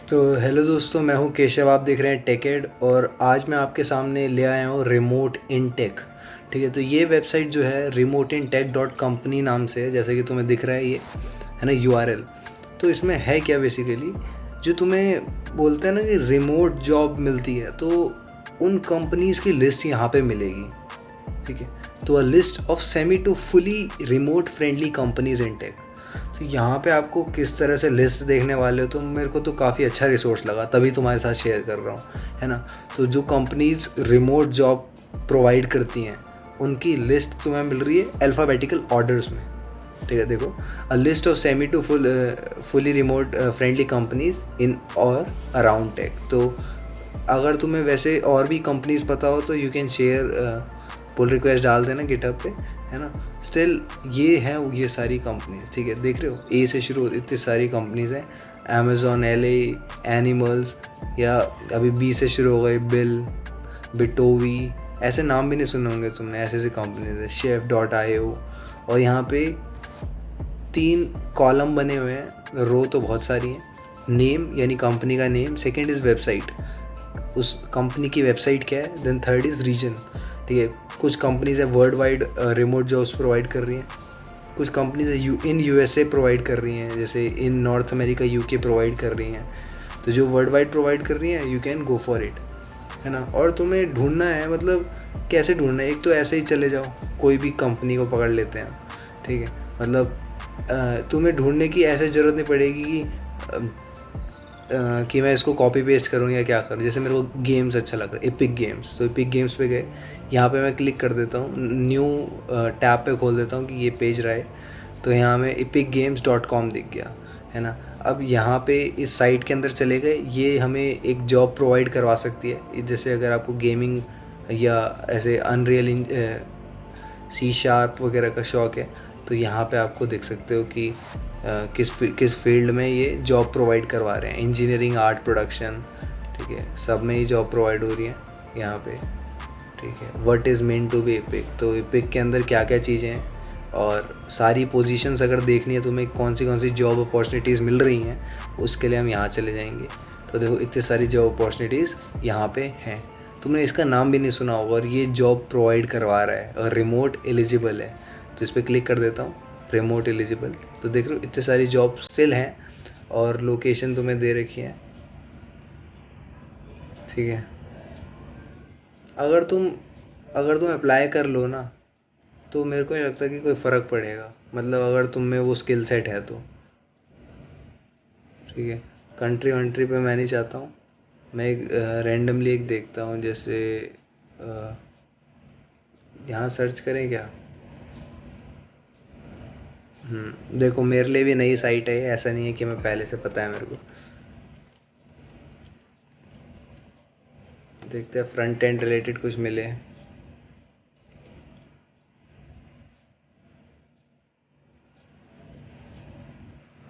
तो हेलो दोस्तों, मैं हूं केशव। आप देख रहे हैं टेकेड और आज मैं आपके सामने ले आया हूं रिमोट इन टेक। ठीक है, तो ये वेबसाइट जो है रिमोट इन टेक डॉट कंपनी नाम से है, जैसे कि तुम्हें दिख रहा है ये है ना यूआरएल। तो इसमें है क्या बेसिकली, जो तुम्हें बोलते हैं ना कि रिमोट जॉब मिलती है, तो उन कंपनीज़ की लिस्ट यहाँ पे मिलेगी। ठीक है, तो a list of semi to fully remote friendly companies in tech. तो यहाँ पे आपको किस तरह से लिस्ट देखने वाले हो, तो मेरे को तो काफ़ी अच्छा रिसोर्स लगा, तभी तुम्हारे साथ शेयर कर रहा हूँ, है ना। तो जो कंपनीज रिमोट जॉब प्रोवाइड करती हैं उनकी लिस्ट तुम्हें मिल रही है अल्फ़ाबेटिकल ऑर्डर्स में। ठीक है, देखो, a list of semi to fully remote friendly companies in और अराउंड टेक। तो अगर तुम्हें वैसे और भी कंपनीज पता हो तो you can share, pull request डाल देना गिटहब पे, है ना। स्टिल ये हैं ये सारी कंपनीज। ठीक है, देख रहे हो ए से शुरू इतनी सारी कंपनीज हैं, अमेज़ॉन, एले, एनिमल्स, या अभी बी से शुरू हो गई बिल, बिटोवी, ऐसे नाम भी नहीं सुने होंगे तुमने, ऐसे ऐसे कंपनीज है, शेफ.io। और यहाँ पे 3 कॉलम बने हुए हैं, रो तो बहुत सारी हैं। नेम यानी कंपनी का नेम, सेकेंड इज़ वेबसाइट, उस कंपनी की वेबसाइट क्या है, देन थर्ड इज़ रीजन। ठीक है, कुछ कंपनीज है world wide remote jobs provide कर रही हैं, कुछ कंपनीज है इन यूएसए प्रोवाइड कर रही हैं, जैसे इन नॉर्थ अमेरिका यूके प्रोवाइड कर रही हैं। तो जो वर्ल्ड वाइड प्रोवाइड कर रही हैं you can go for it, है ना। और तुम्हें ढूंढना है, मतलब कैसे ढूंढना है, एक तो ऐसे ही चले जाओ, कोई भी कंपनी को पकड़ लेते हैं। ठीक है, मतलब तुम्हें ढूंढने की ऐसे ज़रूरत नहीं पड़ेगी कि मैं इसको कॉपी पेस्ट करूँ या क्या करूँ। जैसे मेरे को गेम्स अच्छा लग रहा है, एपिक गेम्स, तो एपिक गेम्स पे गए, यहाँ पे मैं क्लिक कर देता हूँ, न्यू टैब पे खोल देता हूँ कि ये पेज रहा है, तो यहाँ में epicgames.com दिख गया, है ना। अब यहाँ पे इस साइट के अंदर चले गए, ये हमें एक जॉब प्रोवाइड करवा सकती है। जैसे अगर आपको गेमिंग या ऐसे अनरियल सी शार्प वगैरह का शौक़ है, तो यहाँ पे आपको देख सकते हो कि किस फील्ड में ये जॉब प्रोवाइड करवा रहे हैं। इंजीनियरिंग, आर्ट, प्रोडक्शन, ठीक है, सब में ही जॉब प्रोवाइड हो रही है यहाँ पे। ठीक है, what is mean to be epic, तो एपिक के अंदर क्या क्या चीज़ें हैं और सारी पोजीशंस अगर देखनी है तुम्हें, कौन सी जॉब अपॉर्चुनिटीज़ मिल रही हैं, उसके लिए हम यहाँ चले जाएंगे। तो देखो इतनी सारी जॉब अपॉर्चुनिटीज़ यहाँ पे हैं, तुमने इसका नाम भी नहीं सुना होगा, और ये जॉब प्रोवाइड करवा रहा है और रिमोट एलिजिबल है। तो इस पर क्लिक कर देता हूँ, रिमोट एलिजिबल। तो देख रहे हो इतनी सारी जॉब स्टिल हैं और लोकेशन तुम्हें दे रखी है। ठीक है, अगर तुम अप्लाई कर लो ना, तो मेरे को नहीं लगता कि कोई फ़र्क पड़ेगा, मतलब अगर तुम में वो स्किल सेट है तो। ठीक है, कंट्री वंट्री पे मैं नहीं चाहता हूँ, मैं एक रैंडमली एक देखता हूँ, जैसे यहाँ सर्च करें क्या। देखो मेरे लिए भी नई साइट है, ऐसा नहीं है कि मैं पहले से पता है मेरे को। देखते हैं फ्रंट एंड रिलेटेड कुछ मिले।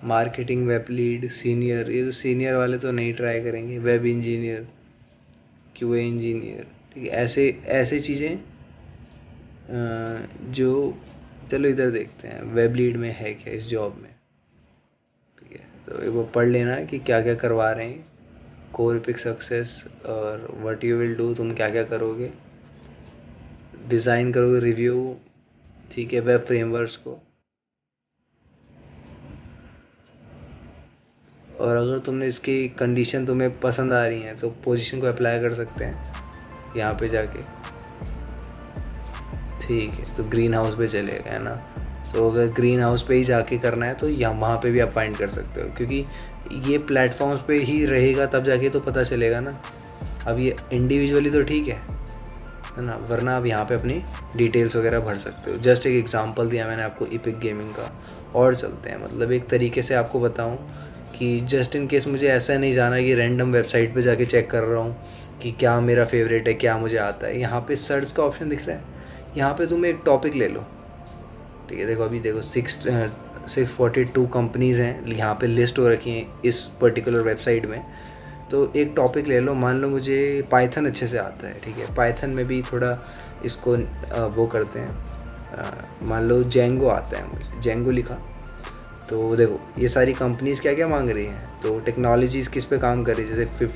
मार्केटिंग, वेब लीड, सीनियर, ये तो सीनियर वाले तो नहीं ट्राई करेंगे। वेब इंजीनियर, क्यूए इंजीनियर, ठीक है, ऐसे ऐसे चीज़ें जो, चलो इधर देखते हैं वेब लीड में है क्या इस जॉब में। ठीक है, तो एक बार पढ़ लेना कि क्या क्या करवा रहे हैं, कोर पिक सक्सेस और व्हाट यू विल डू, तुम क्या क्या करोगे, डिज़ाइन करोगे, रिव्यू, ठीक है, वेब फ्रेमवर्क्स को। और अगर तुमने इसकी कंडीशन तुम्हें पसंद आ रही हैं तो पोजीशन को अप्लाई कर सकते हैं यहाँ पे जाके। ठीक है, तो ग्रीन हाउस पे चलेगा, है ना। तो अगर ग्रीन हाउस पे ही जाके करना है तो यहाँ वहाँ पे भी आप फाइंड कर सकते हो, क्योंकि ये प्लेटफॉर्म्स पे ही रहेगा तब जाके तो पता चलेगा ना। अब ये इंडिविजुअली तो ठीक है ना, वरना आप यहाँ पे अपनी डिटेल्स वगैरह भर सकते हो। जस्ट एक एग्जांपल दिया मैंने आपको इपिक गेमिंग का। और चलते हैं, मतलब एक तरीके से आपको बताऊँ कि जस्ट इन केस मुझे ऐसा नहीं जाना कि रैंडम वेबसाइट पे जाके चेक कर रहा हूँ कि क्या मेरा फेवरेट है, क्या मुझे आता है। यहाँ पे सर्च का ऑप्शन दिख रहा है, यहाँ पे तुम एक टॉपिक ले लो। ठीक है, देखो अभी देखो 642 कंपनीज़ हैं यहाँ पे लिस्ट हो रखी हैं इस पर्टिकुलर वेबसाइट में। तो एक टॉपिक ले लो, मान लो मुझे पाइथन अच्छे से आता है। ठीक है, पाइथन में भी थोड़ा इसको वो करते हैं, मान लो जेंगो आता है, मुझे जेंगो लिखा, तो देखो ये सारी कंपनीज़ क्या क्या मांग रही हैं, तो टेक्नोलॉजीज़ किस पे काम कर रही है, जैसे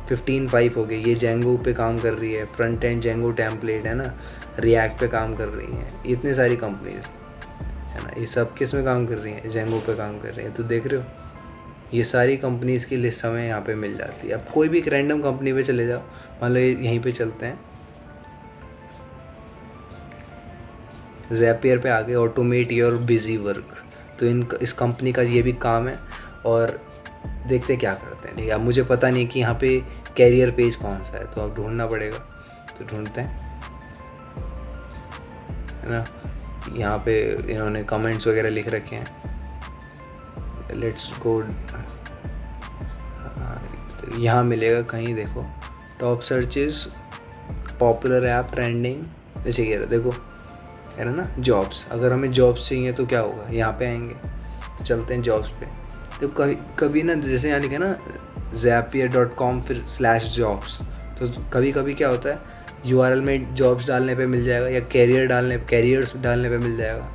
15.5 हो गई, ये जेंगो पे काम कर रही है, फ्रंट एंड जेंगो टेम्पलेट है ना, रिएक्ट पे काम कर रही हैं, इतनी सारी कंपनीज़ है ना, ये सब किस में काम कर रही हैं, जेंगो पे काम कर रही हैं। तो देख रहे हो ये सारी कंपनीज़ की लिस्ट हमें यहाँ पे मिल जाती है। अब कोई भी एक रैंडम कंपनी पे चले जाओ, मान लो यहीं पे चलते हैं, ज़ैपियर पे आ गए, ऑटोमेट योर बिजी वर्क। तो इस कंपनी का ये भी काम है, और देखते क्या करते हैं। ठीक है, अब मुझे पता नहीं कि यहाँ पे कैरियर पेज कौन सा है, तो अब ढूंढना पड़ेगा, तो ढूंढते हैं, है ना। यहाँ पे इन्होंने कमेंट्स वगैरह लिख रखे हैं, लेट्स गो। तो यहाँ मिलेगा कहीं, देखो top searches, popular app, trending, जैसे ये देखो है ना, जॉब्स। अगर हमें जॉब्स चाहिए तो क्या होगा, यहाँ पे आएंगे, तो चलते हैं जॉब्स पे। तो कभी कभी ना, जैसे यहाँ लिखा ना zapier.com फिर /jobs, तो कभी कभी क्या होता है, URL में जॉब्स डालने पे मिल जाएगा, या कैरियर्स डालने पे मिल जाएगा।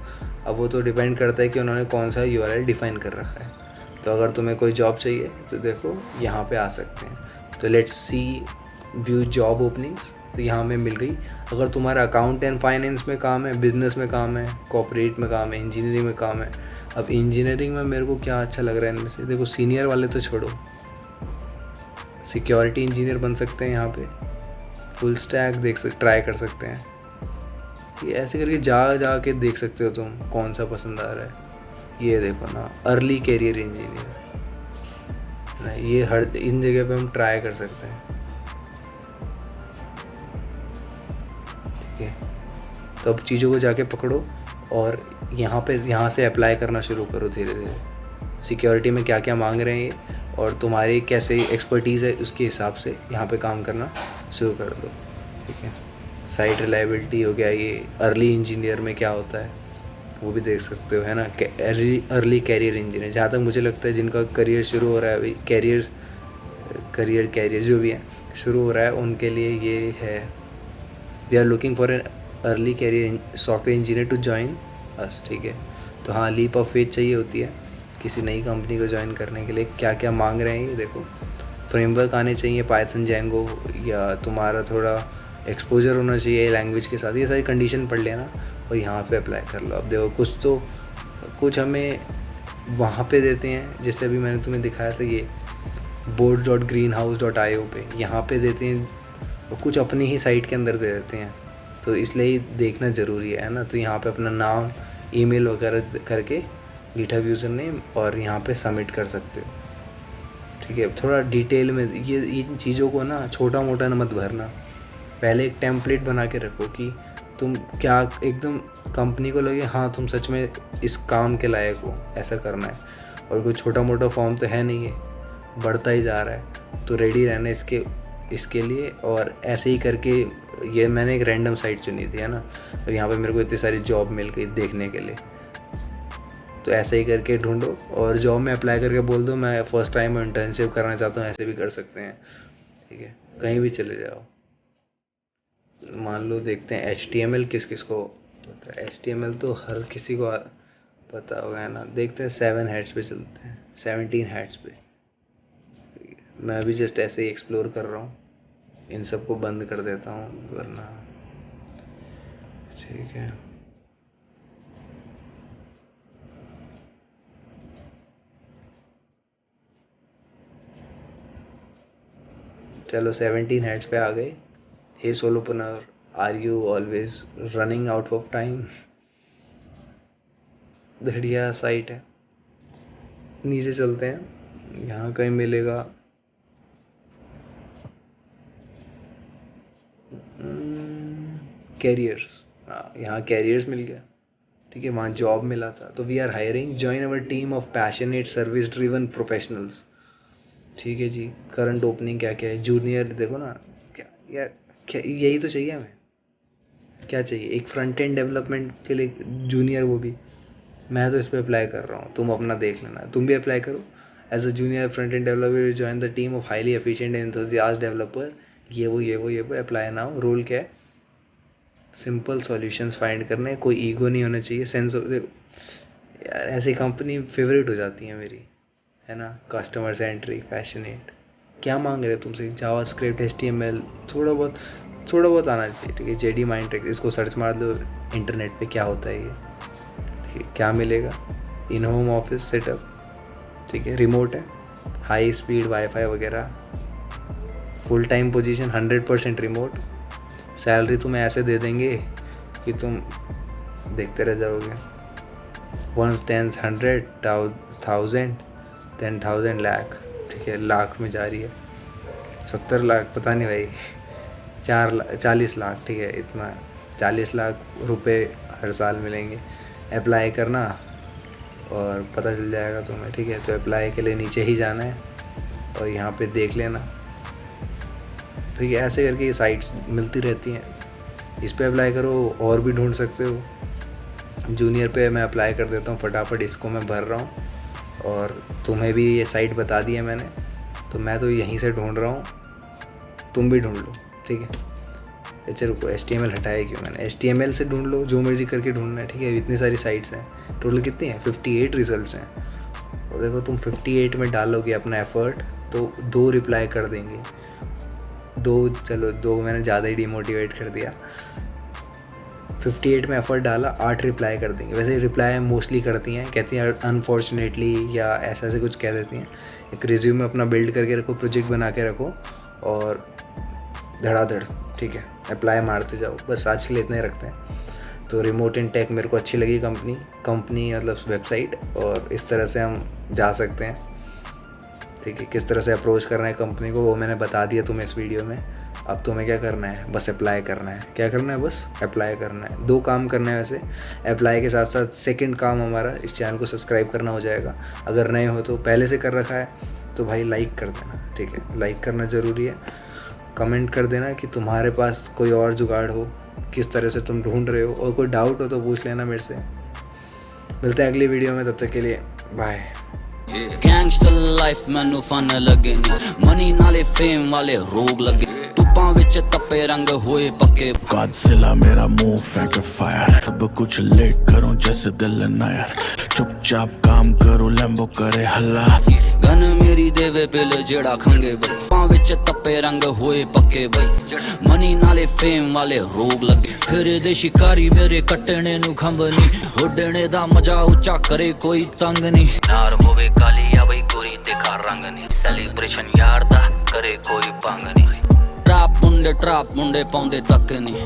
अब वो तो डिपेंड करता है कि उन्होंने कौन सा URL डिफ़ाइन कर रखा है। तो अगर तुम्हें कोई जॉब चाहिए तो देखो यहाँ पे आ सकते हैं। तो let's see view job openings, तो यहाँ में मिल गई। अगर तुम्हारा अकाउंट एंड फाइनेंस में काम है, बिजनेस में काम है, कॉर्पोरेट में काम है, इंजीनियरिंग में काम है। अब इंजीनियरिंग में मेरे को क्या अच्छा लग रहा है इनमें से, देखो सीनियर वाले तो छोड़ो, सिक्योरिटी इंजीनियर बन सकते हैं यहाँ पे, फुल स्टैक ट्राई कर सकते हैं। ये ऐसे करके जा के देख सकते हो तुम कौन सा पसंद आ रहा है। ये देखो ना, अर्ली कैरियर इंजीनियर ना, ये हर इन जगह पे हम ट्राई कर सकते हैं। ठीक है, तो अब चीज़ों को जाके पकड़ो और यहाँ से अप्लाई करना शुरू करो धीरे धीरे। सिक्योरिटी में क्या क्या मांग रहे हैं ये, और तुम्हारी कैसे एक्सपर्टीज़ है उसके हिसाब से यहाँ पे काम करना शुरू कर दो। ठीक है, साइट रिलायबिलिटी हो गया, ये अर्ली इंजीनियर में क्या होता है वो भी देख सकते हो, है ना। अर्ली कैरियर इंजीनियर, जहाँ तक मुझे लगता है जिनका करियर शुरू हो रहा है अभी, कैरियर जो भी है शुरू हो रहा है, उनके लिए ये है। We are looking for an early career software engineer to join us. ठीक है, तो हाँ, लीप ऑफ फेथ चाहिए होती है किसी नई कंपनी को ज्वाइन करने के लिए। क्या क्या मांग रहे हैं ये देखो, फ्रेमवर्क आने चाहिए, पाइथन, जेंगो, या तुम्हारा थोड़ा एक्सपोजर होना चाहिए लैंग्वेज के साथ। ये सारी कंडीशन पढ़ लेना और यहाँ पे अप्लाई कर लो। अब देखो कुछ हमें वहाँ पे देते हैं, जैसे अभी मैंने तुम्हें दिखाया था ये boards.greenhouse.io पे, यहाँ पे देते हैं, और कुछ अपनी ही साइट के अंदर दे देते हैं। तो इसलिए देखना ज़रूरी है ना। तो यहाँ पे अपना नाम, ईमेल वगैरह करके गिटहब यूज़र नेम, और यहाँ पे सबमिट कर सकते हो। ठीक है, थोड़ा डिटेल में ये इन चीज़ों को ना छोटा मोटा ना मत भरना। पहले एक टेम्पलेट बना के रखो कि तुम क्या एकदम कंपनी को लगे हाँ तुम सच में इस काम के लायक हो, ऐसा करना है। और कोई छोटा मोटा फॉर्म तो है नहीं, है बढ़ता ही जा रहा है, तो रेडी रहना इसके लिए। और ऐसे ही करके ये मैंने एक रैंडम साइट चुनी थी, है ना, और यहाँ पे मेरे को इतनी सारी जॉब मिल गई देखने के लिए। तो ऐसे ही करके ढूंढो, और जॉब में अप्लाई करके बोल दो मैं फ़र्स्ट टाइम इंटर्नशिप करना चाहता हूँ, ऐसे भी कर सकते हैं। ठीक है, कहीं भी चले जाओ। मान लो देखते हैं HTML किस किस को पता है। HTML तो हर किसी को पता होगा, है ना। देखते हैं 7 हेड्स पे चलते हैं, 17 हेड्स पे। मैं अभी जस्ट ऐसे ही एक्सप्लोर कर रहा हूँ, इन सबको बंद कर देता हूँ वरना। ठीक है, चलो 17 हेड्स पे आ गए। हे सोलोपनर, are you always running out of time. बढ़िया साइट है, नीचे चलते हैं, यहाँ कहीं मिलेगा। कैरियर्स, हाँ यहाँ कैरियर्स मिल गया। ठीक है, वहाँ जॉब मिला था। तो we are hiring, join our team of passionate service driven professionals. ठीक है जी, करंट ओपनिंग क्या क्या है, जूनियर देखो ना, क्या यार, क्या यही तो चाहिए हमें। क्या चाहिए, एक फ्रंट एंड डेवलपमेंट के लिए जूनियर, वो भी मैं तो इस पर अप्लाई कर रहा हूँ, तुम अपना देख लेना, तुम भी अप्लाई करो। As a junior front end developer join the team of highly efficient and enthusiast developer. ये वो अप्लाई नाउ। रोल क्या है, सिंपल सॉल्यूशंस फाइंड करने, कोई ईगो नहीं होना चाहिए, सेंस ऑफ यार ऐसी कंपनी फेवरेट हो जाती है मेरी, है ना। कस्टमर सेंट्रिक, पैशनेट, क्या मांग रहे हो तुमसे, जावा स्क्रिप्ट, HTML, थोड़ा बहुत आना चाहिए, ठीक है। JD Mindtrick, इसको सर्च मार दो इंटरनेट पे, क्या होता है ये, ठीक है। क्या मिलेगा, इन होम ऑफिस सेटअप, ठीक है, रिमोट है, हाई स्पीड वाईफाई वगैरह, full time position, 100% remote, salary तुम्हें ऐसे दे देंगे कि तुम देखते रह जाओगे। 1 10 100 1000 10,000 लाख, ठीक है, लाख में जा रही है, 70 लाख, पता नहीं भाई, 40 लाख, ठीक है, इतना 40 लाख रुपए हर साल मिलेंगे। अप्लाई करना और पता चल जाएगा तुम्हें, ठीक है। तो अप्लाई के लिए नीचे ही जाना है और यहाँ पे देख लेना, ठीक है। ऐसे करके ये साइट्स मिलती रहती हैं, इस पे अप्लाई करो। और भी ढूंढ सकते हो, जूनियर पे मैं अप्लाई कर देता हूँ फटाफट, इसको मैं भर रहा हूँ। और तुम्हें भी ये साइट बता दी है मैंने, तो मैं तो यहीं से ढूंढ रहा हूँ, तुम भी ढूंढ लो, ठीक है। अच्छा रुको, HTML हटाया क्यों मैंने, HTML से ढूंढ लो, जो मर्जी करके ढूंढना है, ठीक है। इतनी सारी साइट्स हैं, टोटल कितनी हैं, 58 रिजल्ट्स हैं। और देखो तुम 58 में डालोगे अपना एफर्ट तो 2 रिप्लाई कर देंगे, 2, चलो 2 मैंने ज़्यादा ही डिमोटिवेट कर दिया। 58 में एफर्ट डाला, 8 रिप्लाई कर देंगे। वैसे रिप्लाई मोस्टली करती हैं, कहती हैं अनफॉर्चुनेटली या ऐसा ऐसे कुछ कह देती हैं। एक रिज्यूम अपना बिल्ड करके रखो, प्रोजेक्ट बना के रखो और धड़ाधड़, ठीक है, अप्लाई मारते जाओ। बस आज के लिए इतने रखते हैं। तो रिमोट इन टेक मेरे को अच्छी लगी कंपनी मतलब वेबसाइट, और इस तरह से हम जा सकते हैं, ठीक है। किस तरह से अप्रोच करना है कंपनी को वो मैंने बता दिया तुम्हें इस वीडियो में। अब तुम्हें क्या करना है, बस अप्लाई करना है। क्या करना है, बस अप्लाई करना है। 2 काम करना है वैसे, अप्लाई के साथ साथ सेकंड काम हमारा इस चैनल को सब्सक्राइब करना हो जाएगा। अगर नए हो तो पहले से कर रखा है तो भाई लाइक कर देना, ठीक है, लाइक करना ज़रूरी है। कमेंट कर देना कि तुम्हारे पास कोई और जुगाड़ हो, किस तरह से तुम ढूंढ रहे हो, और कोई डाउट हो तो पूछ लेना मेरे से। मिलते हैं अगली वीडियो में, तब तक के लिए बाय। गैंगस्टर लाइफ मैनू फन लगे नी, मनी नाले फेम वाले रोग लगे, टुप्पा विच तपे रंग हुए पक्के। गॉडजिला मेरा मुंह फेंक फायर, सब कुछ लेट करूं जैसे दिल नायर, चुपचाप काम करूं लैम्बो करे हल्ला, गन मेरी देवे पिल जेड़ा खंगे बई, टुप्पा विच तपे रंग हुए पक्के बई, मनी नाले फेम वाले रोग लगे, फिर दे शिकारी मेरे कटने नु खंबनी, उडने दा मजा उच्चा करे कोई तंग नहीं, नार होवे काली या बई गोरी देखा रंग नहीं, सेलिब्रेशन यार दा करे कोई भंग नहीं, ट्राप मुंडे पाउंदे तक नहीं।